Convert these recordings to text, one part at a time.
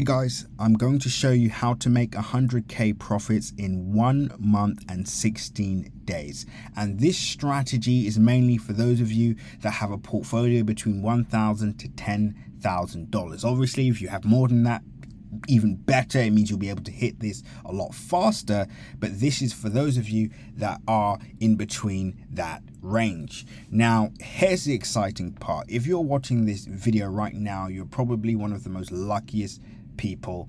Hey guys, I'm going to show you how to make 100k profits in 1 month and 16 days. And this strategy is mainly for those of you that have a portfolio between $1,000 to $10,000. Obviously, if you have more than that, even better. It means you'll be able to hit this a lot faster, but this is for those of you that are in between that range. Now, here's the exciting part. If you're watching this video right now, you're probably one of the most luckiest people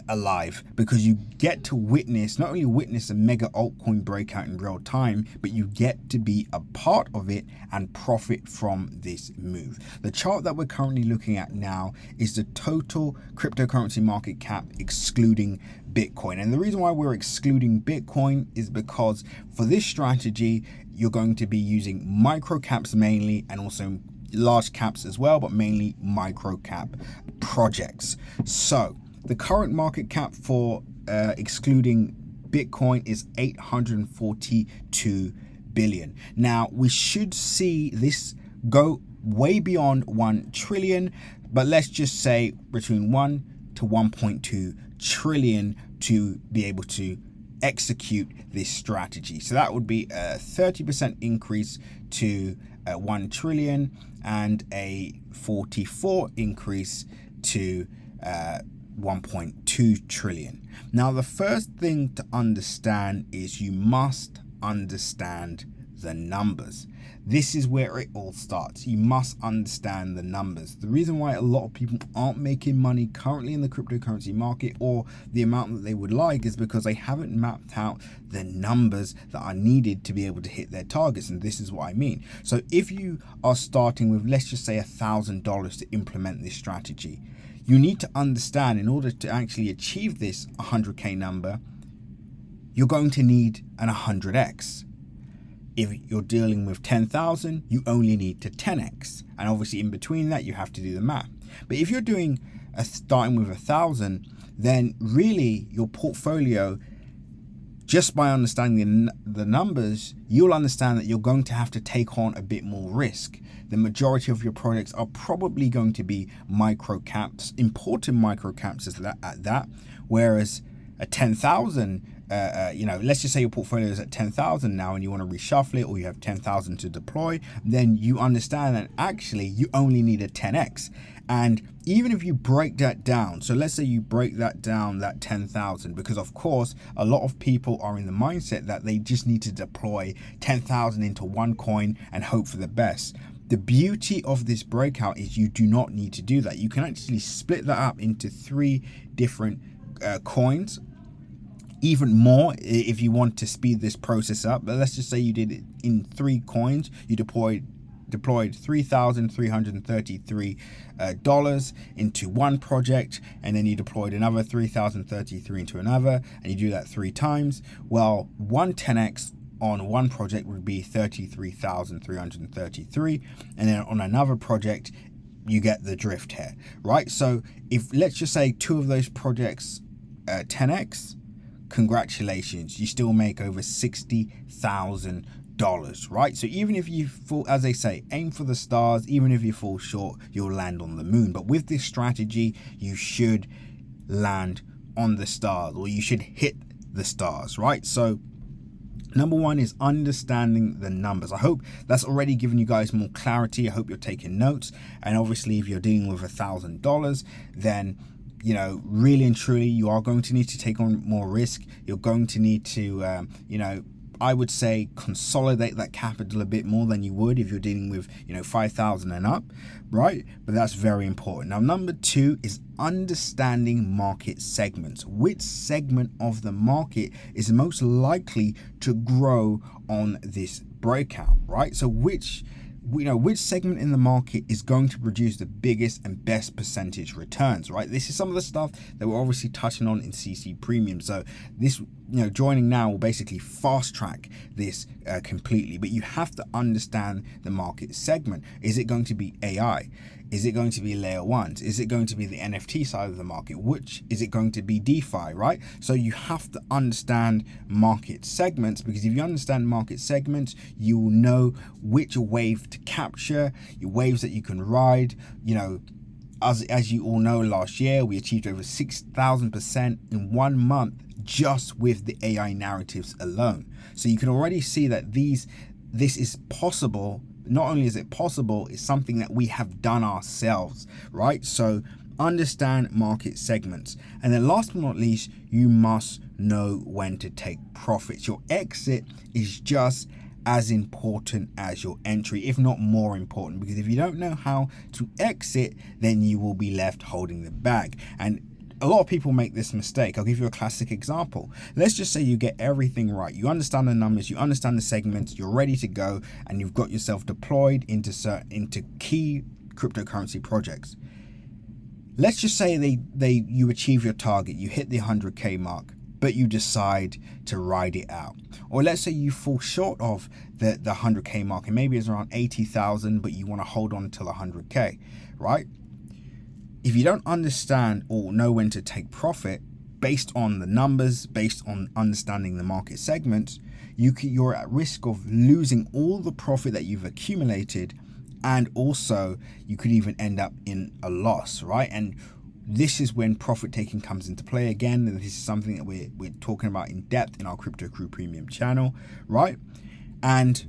alive, because you get to not only witness a mega altcoin breakout in real time, but you get to be a part of it and profit from this move. The chart that we're currently looking at now is the total cryptocurrency market cap excluding Bitcoin. And the reason why we're excluding Bitcoin is because for this strategy, you're going to be using micro caps mainly, and also large caps as well, but mainly micro cap projects. So the current market cap for excluding Bitcoin is 842 billion. Now, we should see this go way beyond 1 trillion, but let's just say between 1 to 1.2 trillion to be able to execute this strategy. So that would be a 30% increase to 1 trillion and a 44 increase to 1.2 trillion. Now, the first thing to understand is you must understand the numbers. This is where it all starts. You must understand the numbers. The reason why a lot of people aren't making money currently in the cryptocurrency market, or the amount that they would like, is because they haven't mapped out the numbers that are needed to be able to hit their targets. And this is what I mean. So if you are starting with, let's just say $1,000 to implement this strategy, you need to understand, in order to actually achieve this 100k number, you're going to need an 100x. If you're dealing with 10,000, you only need to 10x. And obviously in between that, you have to do the math. But if you're doing starting with 1,000, then really your portfolio, just by understanding the numbers, you'll understand that you're going to have to take on a bit more risk. The majority of your projects are probably going to be micro caps, important micro caps at that, whereas a 10,000, let's just say your portfolio is at 10,000 now and you want to reshuffle it, or you have 10,000 to deploy, then you understand that actually you only need a 10x. And even if you break that down, so let's say you break that down, that 10,000, because of course a lot of people are in the mindset that they just need to deploy 10,000 into one coin and hope for the best. The beauty of this breakout is you do not need to do that. You can actually split that up into 3 different coins, even more if you want to speed this process up. But let's just say you did it in 3 coins. You deployed $3,333 into one project, and then you deployed another $3,033 into another, and you do that 3 times. Well, 10x on one project would be 33,333, and then on another project you get the drift here, right? So if, let's just say 2 of those projects 10x, congratulations, you still make over $60,000, right? So even if you fall, as they say, aim for the stars, even if you fall short, you'll land on the moon. But with this strategy, you should land on the stars, or you should hit the stars, right? So number 1 is understanding the numbers. I hope that's already given you guys more clarity. I hope you're taking notes. And obviously, if you're dealing with $1,000, then really and truly, you are going to need to take on more risk. You're going to need to, I would say, consolidate that capital a bit more than you would if you're dealing with, 5,000 and up, right? But that's very important. Now, number 2 is understanding market segments. Which segment of the market is most likely to grow on this breakout, right? So which segment in the market is going to produce the biggest and best percentage returns, right? This is some of the stuff that we're obviously touching on in CC Premium. So this, joining now will basically fast track this completely, but you have to understand the market segment. Is it going to be AI? Is it going to be layer 1s? Is it going to be the NFT side of the market? Which is it going to be DeFi, right? So you have to understand market segments, because if you understand market segments, you will know which wave to capture, your waves that you can ride, as you all know, last year we achieved over 6,000% in 1 month just with the AI narratives alone. So you can already see that this is possible. Not only is it possible, it's something that we have done ourselves, right? So understand market segments. And then last but not least, you must know when to take profits. Your exit is just as important as your entry, if not more important, because if you don't know how to exit, then you will be left holding the bag. And a lot of people make this mistake. I'll give you a classic example. Let's just say you get everything right. You understand the numbers, you understand the segments, you're ready to go, and you've got yourself deployed into key cryptocurrency projects. Let's just say you achieve your target, you hit the 100K mark, but you decide to ride it out. Or let's say you fall short of the 100K mark, and maybe it's around 80,000, but you want to hold on until 100K, right? If you don't understand or know when to take profit based on the numbers, based on understanding the market segments, you're at risk of losing all the profit that you've accumulated, and also you could even end up in a loss, right? And this is when profit taking comes into play again. And this is something that we're talking about in depth in our Crypto Crew Premium channel, right? And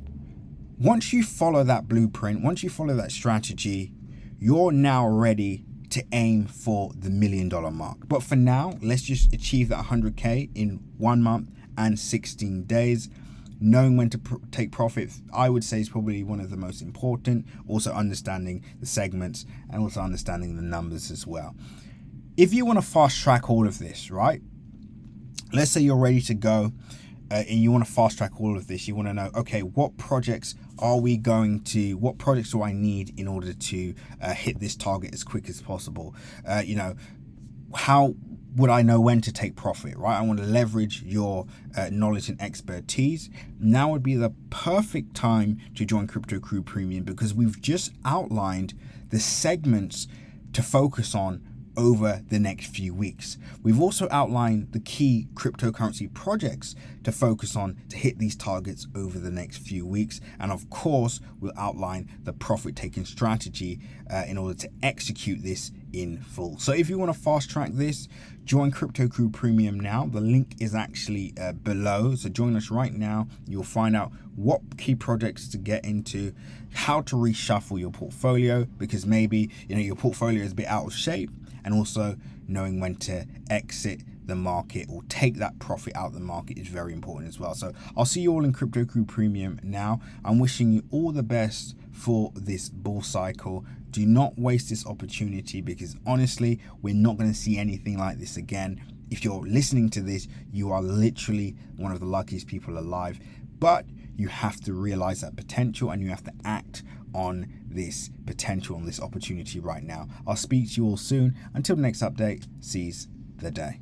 once you follow that blueprint, once you follow that strategy, you're now ready to aim for the $1 million mark. But for now, let's just achieve that 100K in 1 month and 16 days. Knowing when to take profit, I would say, is probably one of the most important. Also understanding the segments and also understanding the numbers as well. If you want to fast track all of this, right? Let's say you're ready to go and you want to fast track all of this. You want to know, okay, what projects do I need in order to hit this target as quick as possible? How would I know when to take profit, right? I want to leverage your knowledge and expertise. Now would be the perfect time to join Crypto Crew Premium, because we've just outlined the segments to focus on over the next few weeks. We've also outlined the key cryptocurrency projects to focus on to hit these targets over the next few weeks. And of course, we'll outline the profit taking strategy in order to execute this in full. So if you want to fast track this, join Crypto Crew Premium now. The link is actually below. So join us right now. You'll find out what key projects to get into, how to reshuffle your portfolio, because maybe your portfolio is a bit out of shape, and also knowing when to exit the market or take that profit out of the market is very important as well. So I'll see you all in Crypto Crew Premium now. I'm wishing you all the best for this bull cycle. Do not waste this opportunity, because honestly, we're not going to see anything like this again. If you're listening to this, you are literally one of the luckiest people alive. But you have to realize that potential, and you have to act on this potential, on this opportunity right now. I'll speak to you all soon. Until the next update, seize the day.